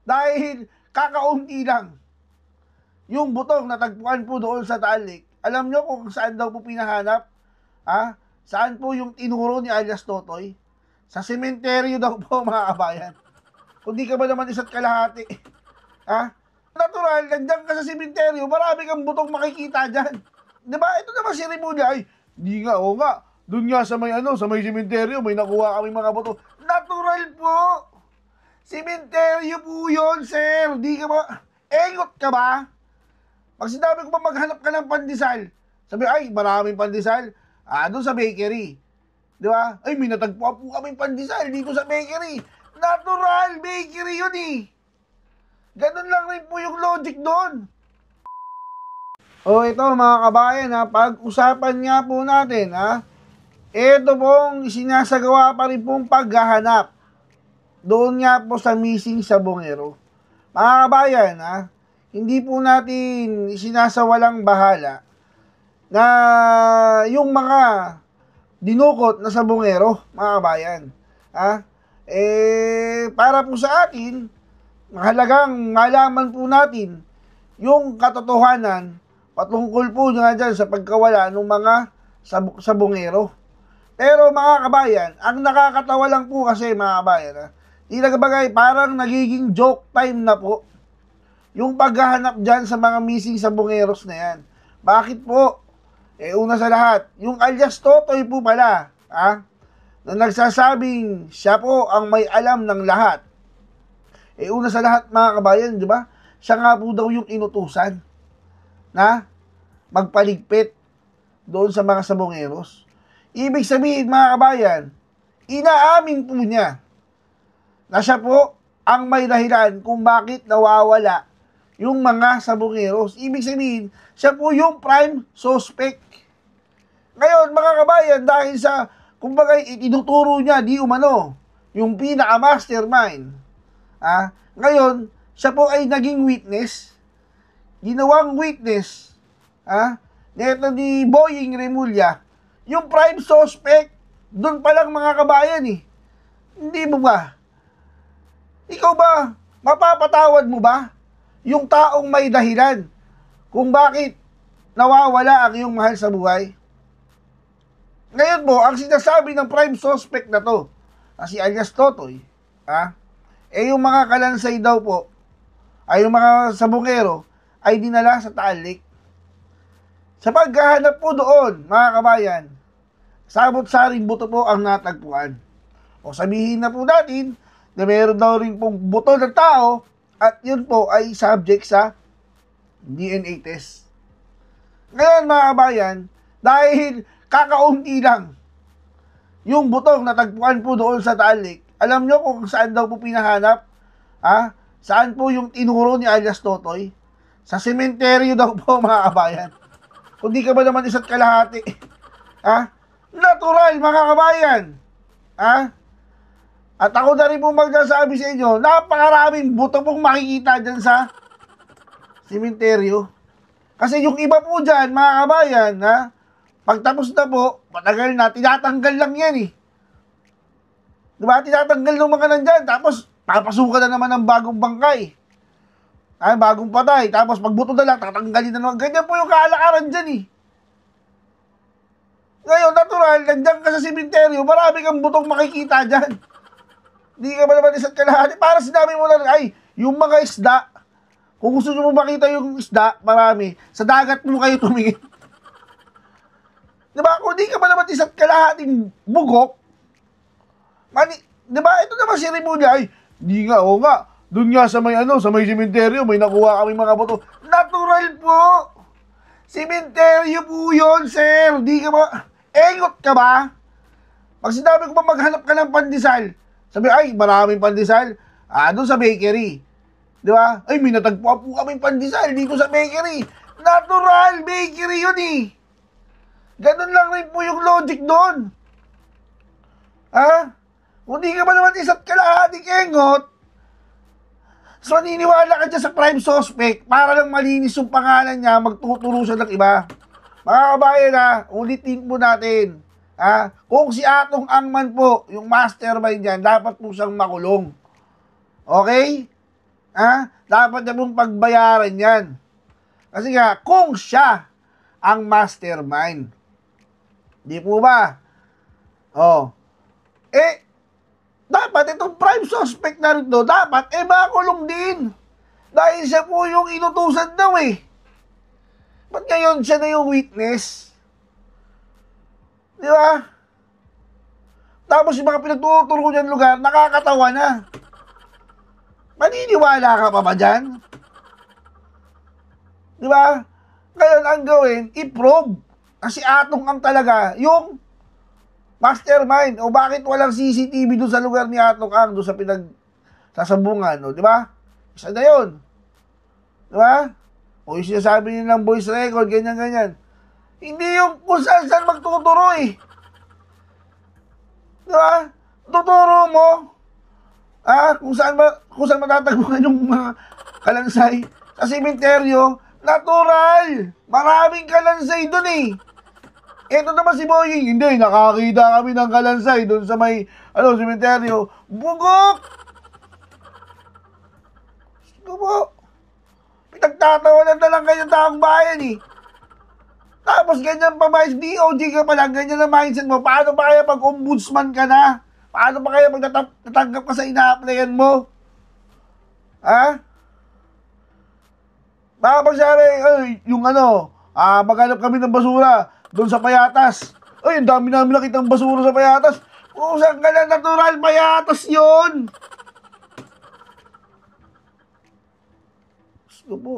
Dahil kakaunti lang yung butong natagpuan po doon sa Taal Lake. Alam nyo kung saan daw po pinahanap? Ha? Saan po yung tinuro ni alias Totoy? Sa sementeryo daw po, mga kabayan. Kung di ka ba naman isa't kalahati? Ha? Natural, nandiyan ka sa sementeryo, marami kang butong makikita dyan. Diba? Ito naman si Rimulya, ay, di nga, oo nga. Doon nga sa may sa may sementeryo, may nakuha kami mga buto. Natural po! Sementeryo po yun, sir. Di ka ba? Engot ka ba? Pag sinabi ko ba maghanap ka ng pandesal, sabi, ay, maraming pandesal. Doon sa bakery. Di ba? Ay, may natagpuan po kaming pandesal dito sa bakery. Natural bakery yun eh. Ganun lang rin po yung logic doon. Ito mga kabayan, pag-usapan nga po natin, ito pong sinasagawa pa rin pong paghahanap doon nga po sa missing sabongero. Mga kabayan, hindi po natin sinasawalang bahala na yung mga dinukot na sabongero, mga kabayan. Para po sa atin, mahalagang malaman po natin yung katotohanan patungkol po nga dyan sa pagkawala ng mga sabongero. Pero mga kabayan, ang nakakatawa lang po kasi mga kabayan, tila bagay parang nagiging joke time na po yung paghahanap dyan sa mga missing sabongeros na yan. Bakit po? Una sa lahat, yung alias Totoy po pala, na nagsasabing siya po ang may alam ng lahat. Una sa lahat mga kabayan, di ba? Siya nga po daw yung inutusan na magpaligpit doon sa mga sabongeros. Ibig sabihin mga kabayan, inaamin po niya na siya po ang may dahilan kung bakit nawawala yung mga sabongeros. Ibig sabihin, siya po yung prime suspect. Ngayon mga kabayan, dahil sa kumbaga itinuturo niya di umano yung pinaka-mastermind, ngayon, siya po ay naging witness, ginawang witness, neto ni Boying Rimulya, yung prime suspect, doon pa lang mga kabayan Hindi mo ba? Ikaw ba, mapapatawad mo ba yung taong may dahilan kung bakit nawawala ang iyong mahal sa buhay? Ngayon po, ang sinasabi ng prime suspect na to, si alias Totoy, yung mga kalansay daw po, ay yung mga sabongero, ay dinala sa Taal Lake. Sa paghahanap po doon, mga kabayan, sabot-saring buto po ang natagpuan. O sabihin na po natin, na meron daw rin pong buto ng tao, at yun po ay subject sa DNA test. Ngayon mga kabayan, dahil kakaunti lang yung butong natagpuan po doon sa Taal Lake, alam nyo kung saan daw po pinahanap? Saan po yung tinuro ni alias Totoy? Sa sementeryo daw po mga kabayan. Kung di ka ba naman isa't kalahati? Natural mga kabayan. At ako na rin po magsasabi sa inyo, napakaraming buto pong makikita dyan sa sementeryo. Kasi yung iba po dyan, mga kabayan, pagtapos na po, matagal na, tinatanggal lang yan Diba? Tinatanggal ng mga nandyan, tapos papasukan na naman ng bagong bangkay. Bagong patay, tapos pagbuto na lang, tatanggalin na naman. Ganyan po yung kalakaran dyan Ngayon, natural, nandyan ka sa sementeryo, marami kang butong makikita dyan. Hindi ka ba naman isa't kalahati? Para sinabi mo lang, ay, yung mga isda, kung gusto nyo mo makita yung isda, marami, sa dagat mo kayo tumingin. Diba? Kung di ka ba naman isa't kalahating bugok, diba? Ito naman si Rimulya, ay, di nga, oo nga, doon nga sa may sa may sementeryo, may nakuha kami mga buto. Natural po! Sementeryo po yun, sir. Di ka ba? Engot ka ba? Pag sinabi ko ba maghanap ka ng pandesal, sabi, ay, maraming pandesal. Doon sa bakery. Di ba? Ay, may natagpuan po kaming pandesal dito sa bakery. Natural bakery yun Ganun lang rin po yung logic doon. Kung di ka ba naman isa't kalahating engot, so naniniwala ka dyan sa prime suspect para lang malinis yung pangalan niya, magtuturo siya ng iba. Mga kabayan ulitin po natin. Kung si Atong Angman po, yung mastermind dyan, dapat po siyang makulong. Okay? Dapat niya pong pagbayaran yan. Kasi nga, kung siya ang mastermind. Di po ba? Dapat itong prime suspect na rin dapat, makulong din. Dahil siya po yung inutusan daw Ba't ngayon siya na yung witness? Di ba? Tapos yung mga pinagtuturo niyan lugar, nakakatawa na. Maniniwala ka pa ba dyan? Di ba? Ngayon, ang gawin, i-probe. Kasi Atong ang talaga, yung mastermind. O bakit walang CCTV doon sa lugar ni Atong Ang, doon sa sasabungan, di ba? Isa na yun. Di ba? O yung sinasabi niyo ng voice record, ganyan-ganyan. Hindi yung kung saan magtuturo Di ba? Tuturo mo. Kung saan matatagpuan yung mga kalansay. Sa sementeryo, natural. Maraming kalansay doon Ito naman si Boying, hindi, nakakita kami ng kalansay doon sa may, sementeryo. Bugok! Sige po. Pinagtatawanan na lang kayo taong bayan Tapos ganyan pa ba, DOJ ka pa lang, ganyan na mindset mo. Paano pa kaya pag ombudsman ka na? Paano pa kaya pag natanggap ka sa ina-applyan mo? Baka pag sabi, maghanap kami ng basura doon sa Payatas. Ang dami namin nakitang basura sa Payatas. Saan ka na, natural, Payatas yun. Gusto po.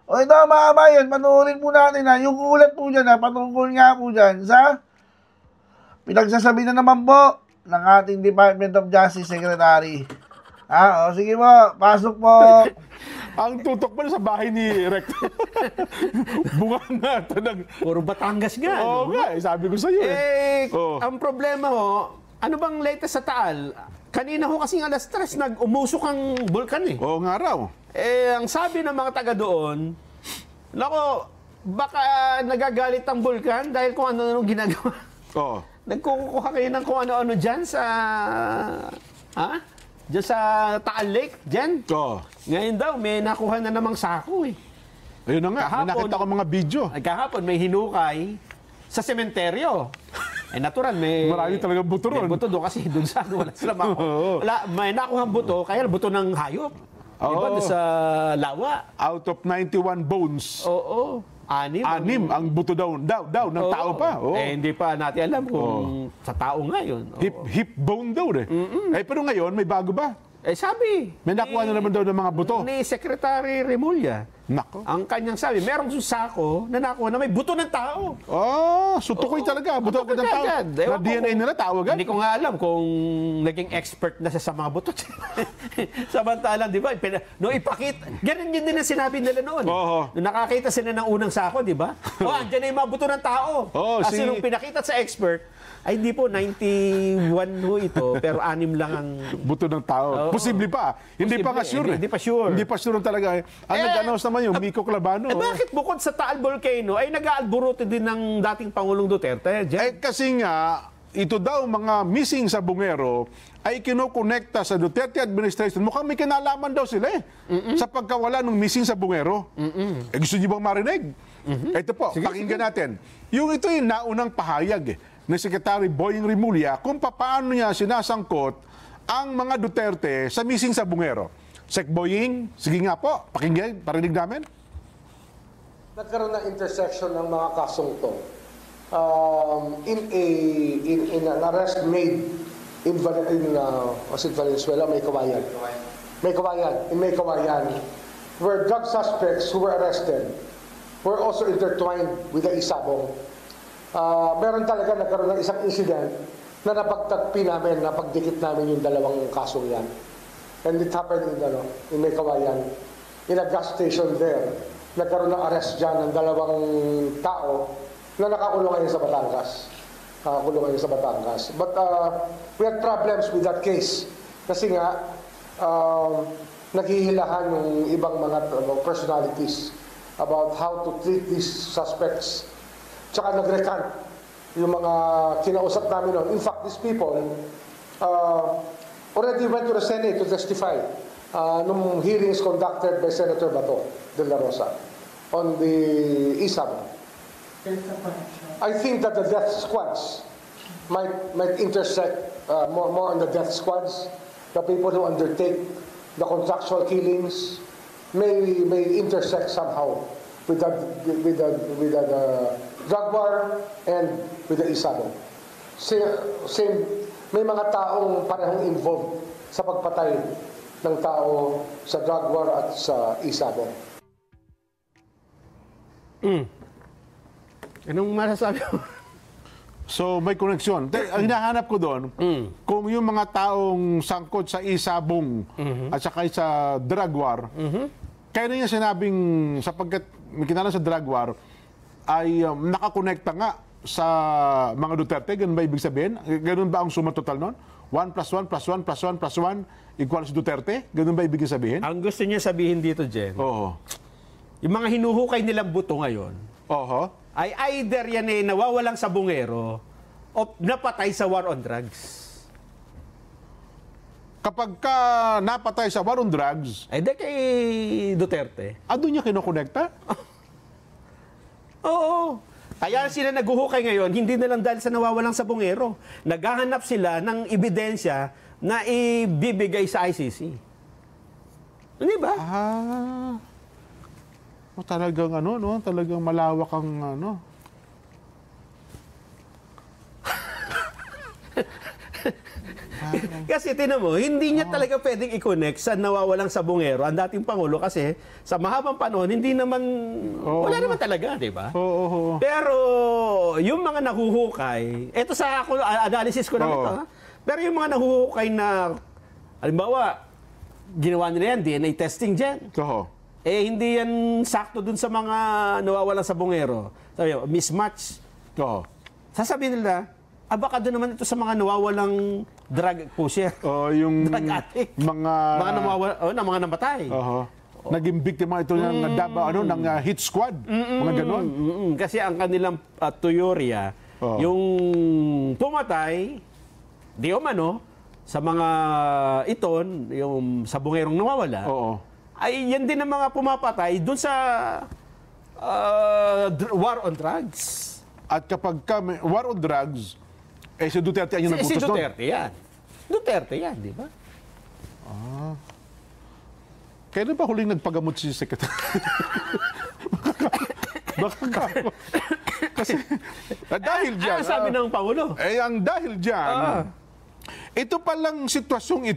Ito mga kabayan, panoorin po natin yung ulat po dyan patungkol nga po dyan sa pinagsasabi na naman po ng ating Department of Justice Secretary. Sige po, pasok po. Ang tutok mo sa bahay ni Rector. Bunga na ito ng... Puro Batangas nga. Oo nga, sabi ko sa iyo Ang problema ano bang latest sa Taal? Kanina kasing alas 3, nag-umusok ang bulkan Oo nga raw. Ang sabi ng mga taga doon, baka nagagalit ang bulkan dahil kung ano-ano ginagawa. Nagkukuha kayo ng kung ano-ano dyan sa... Diyan sa Taal Lake, dyan. Ngayon daw, may nakuha na namang sako Ayun na nga, may nakita ko mga video. Kahapon, may hinukay sa sementeryo. Natural, marami talagang buto ron. May buto doon kasi doon sa wala sila may nakuha buto, kaya buto ng hayop. Diba doon sa lawa? Out of 91 bones. Oo. 6 ang buto daw ng tao pa. Hindi pa natin alam kung sa tao nga yun. Hip bone daw pero ngayon, may bago ba? Sabi. May nakuha na naman daw ng mga buto. Ni Secretary Remulla. Nako. Ang kanyang sabi, merong sako na nakuha na may buto ng tao. So tukoy talaga. Buto ng tao. Na DNA nila tawagan. Hindi ko nga alam kung naging expert na siya sa mga buto. Samantalang, di ba? Nung ipakita, ganun yun din ang sinabi nila noon. Nung nakakita sila ng unang sako, di ba? Andyan na yung mga buto ng tao. Kasi nung pinakita sa expert, ay hindi po, 91 ito, pero 6 lang ang... Buto ng tao. Posible pa. Hindi pa sure. Hindi pa sure. Hindi pa sure talaga. Ang nag-announce naman yung Miko Clavano. Bakit bukod sa Taal Volcano, ay nag-aalburuto din ng dating Pangulong Duterte? Kasi nga, ito daw mga missing sa Bungero ay kinokonekta sa Duterte administration. Mukhang may kinalaman daw sila sa pagkawala ng missing sa Bungero. Gusto niyo bang marinig? Ito po, pakinggan natin. Ito yung naunang pahayag ni Secretary Boying Remulla kung paano niya sinasangkot ang mga Duterte sa missing sa Bungero. Sec Boying, sige nga po, pakinggan, parinig namin. Nagkaroon ng intersection ng mga kasong to in an arrest made in Valenzuela, May Kawayan, where drug suspects who were arrested were also intertwined with the Isabong. Meron talaga nagkaroon ng isang incident na napagtagpi namin, napagdikit namin yung dalawang kasong yan. And it happened in May Kawayan, in a gas station there. Nagkaroon ng arrest dyan ng dalawang tao na nakakulong ngayon sa Batangas. But we had problems with that case. Kasi nga, naghihilahan yung ibang mga personalities about how to treat these suspects. Tsaka nag-recant yung mga kinausap namin noon. In fact, these people already went to the Senate to testify nung hearings conducted by Senator Bato de la Rosa on the ISAB. I think that the death squads might intersect more on the death squads. The people who undertake the contractual killings may intersect somehow with the drug war and with the ISAB. Same, may mga taong parehong involved sa pagpatay ng tao sa drug war at sa ISAB. Anong masasabi mo? So may koneksyon. Ang hinahanap ko doon, kung yung mga taong sangkot sa isabong at saka sa drug war, kaya na niya sinabing sapagkat may kinala sa drug war, ay nakakonekta nga sa mga Duterte. Ganun ba ibig sabihin? Ganun ba ang suma total nun? 1 plus 1 plus 1 plus 1 plus 1 equals Duterte? Ganun ba ibig sabihin? Ang gusto niya sabihin dito, Jen, Oo. yung mga hinuhukay nilang buto ngayon, Oho. ay either yan eh nawawalang sabungero o napatay sa war on drugs. Kapag ka napatay sa war on drugs, Ay, di kay Duterte. doon niya kinokonekta? Oo. Kaya sila naguhukay ngayon, hindi na lang dahil sa nawawalang sabungero. Naghahanap sila ng ebidensya na ibibigay sa ICC. Hindi ba? Talagang talagang malawak ang Kasi tinan mo, hindi niya talaga pwedeng i-connect sa nawawalang sabungero ang dating Pangulo kasi sa mahabang panahon, hindi naman, wala naman talaga, di ba? Oo. Pero yung mga nahuhukay, eto sa ako, analysis ko na ito, ha? Pero yung mga nahuhukay na, halimbawa, ginawa nila yan, DNA testing dyan. Oo. Hindi yan sakto dun sa mga nawawalang sabungero. Sabi, mismatch. Oo. Sasabihin nila, baka doon naman ito sa mga nawawalang drug pusher. Yung Drug addict. mga mga namatay. naging biktima ito ng ng hit squad, mga ganon. Kasi ang kanilang teorya, yung pumatay, di umano, sa mga iton, yung sabungerong nawawala, ay yan din ang mga pumapatay doon sa war on drugs. At kapag war on drugs, si Duterte ang yung nagputos Si Duterte yan. Duterte yan, di ba? Kailan ba huling nagpagamot si Secretary? Kasi dahil dyan... Ano sabi ng Pangulo? Ang dahil dyan, ito palang sitwasyong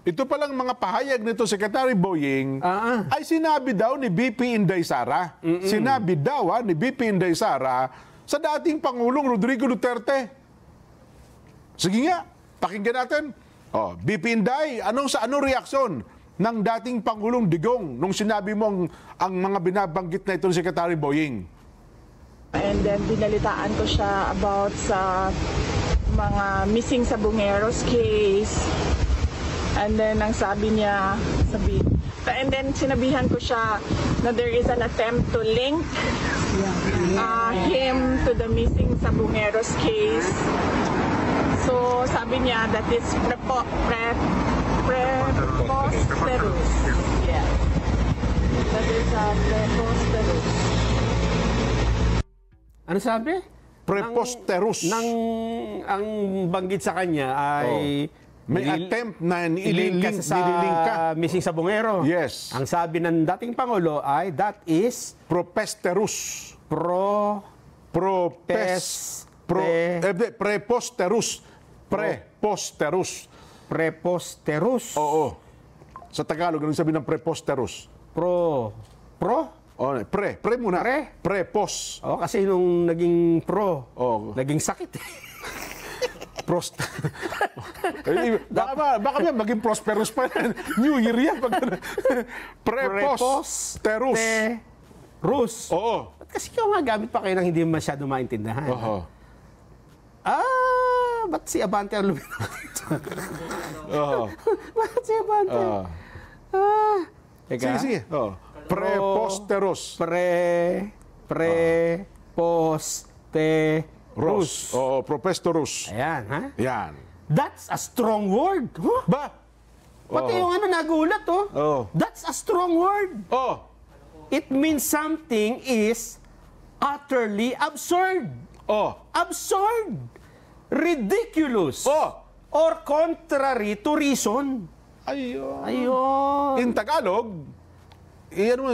ito palang mga pahayag nito Secretary Boying, ay sinabi daw ni BP Inday Sara. Sinabi daw ni BP Inday Sara sa dating Pangulong Rodrigo Duterte. Sige nga, pakinggan natin. BP Inday, anong reaksyon ng dating Pangulong Digong nung sinabi mo ang mga binabanggit na ito ni Secretary Boying? And then binalitaan ko siya about sa mga missing sabungeros case. And then ang sabi niya, and then sinabihan ko siya na there is an attempt to link him to the missing sabungeros case. So sabi niya that is preposterous. Yeah. That is preposterous. Ano sabi? Preposterous. Ang banggit sa kanya ay may attempt na nililink sa missing sabungero. Yes. Ang sabi ng dating Pangulo ay that is preposterous. Preposterous. Oo. Sa Tagalog, ano sabi ng preposterous? Pre muna. Prepos. Kasi nung naging naging sakit. Baka maging prosperous pa yan. New Year yan. Preposterous. Oo. Kasi kung nga gamit pa kayo nang hindi masyado maintindihan. Ba't si Abante ang lumitaw dito? Ba't si Abante? Sige. Preposterous. Preposterous. Preposterous. Ayan, ha? Yan. That's a strong word. Ba? Pati yung ano, nagulat, oh. Oh. That's a strong word. Oh. It means something is utterly absurd. Oh. Absurd. Ridiculous. Oh. Or contrary to reason. Ayun. Ayun. In Tagalog,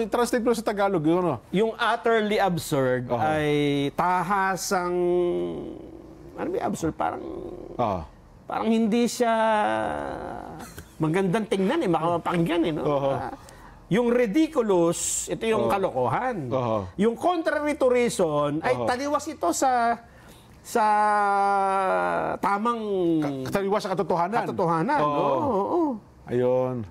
translate mo sa Tagalog, yun, ano? Yung utterly absurd Oh. ay tahasang... Ano ba yung absurd? Oh. Parang hindi siya magandang tingnan makapakinggan no? Yung ridiculous, ito yung kalokohan. Yung contrary to reason ay taliwas ito sa tamang Taliwas sa katotohanan. katotohanan. Oo. Ayun.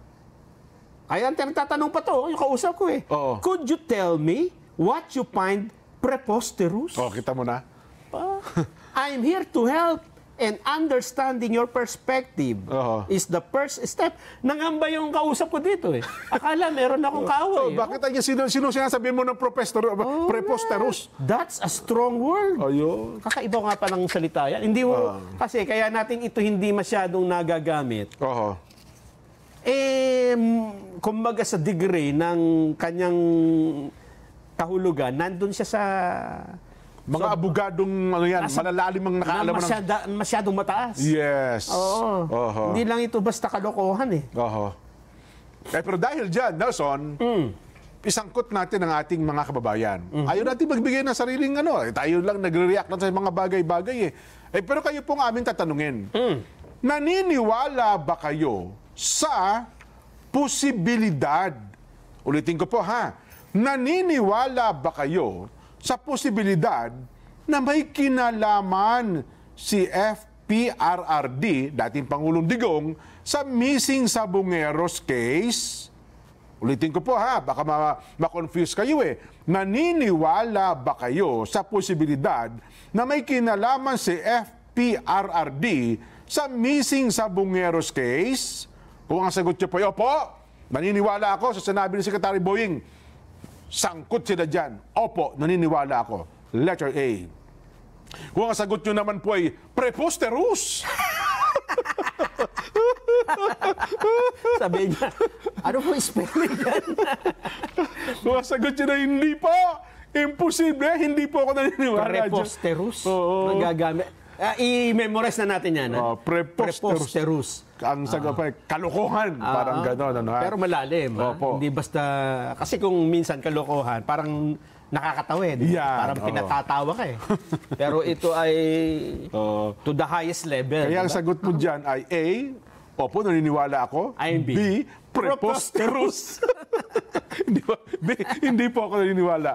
Kaya ang tatanong pa to, yung kausap ko Oo. Could you tell me what you find preposterous? Oh, kita mo na. I'm here to help. And understanding your perspective is the first step. Nangamba yung kausap ko dito Akala meron akong kaaway. Bakit sino sinasabihin mo ng preposterous? That's a strong word. Ayun. Kakaiba nga pa ng salita yan. Hindi kasi kaya natin ito hindi masyadong nagagamit. Oo. Kumbaga sa degree ng kanyang kahulugan, nandun siya sa Mga abogadong malalalim ang nakaalaman masyadong mataas. Yes. Oo. Hindi lang ito basta kalokohan Oo. Pero dahil dyan, Nelson, isangkot natin ang ating mga kababayan. Ayaw natin magbigay ng sariling tayo lang nagre-react lang sa mga bagay-bagay pero kayo pong aming tatanungin. Naniniwala ba kayo sa posibilidad? Ulitin ko po naniniwala ba kayo sa posibilidad na may kinalaman si FPRRD, dating Pangulong Digong, sa missing Sabongeros case? Ulitin ko po baka ma-confuse kayo Naniniwala ba kayo sa posibilidad na may kinalaman si FPRRD sa missing Sabongeros case? Kung ang sagot niyo po opo, naniniwala ako sa sinabi ni Secretary Boying. Sangkot sila dyan. Opo, naniniwala ako. Letter A. Kung ang sagot nyo naman po ay preposterous. Sabi niya, ano po spelling yan? Kung ang sagot nyo na hindi po, imposible, hindi po ako naniniwala dyan. Preposterous. Nagagamit. I-memorize na natin yan. Preposterous. Ang sagot pa, kalokohan. Parang gano'n. Pero malalim. Opo. Hindi basta... Kasi kung minsan kalokohan, parang nakakatawid. Yan, Parang pinatatawa ka Pero ito ay to the highest level. Kaya ang diba? sagot mo dyan ay A, opo, naniniwala ako. Ay, B. B, preposterous. Hindi po ako naniniwala.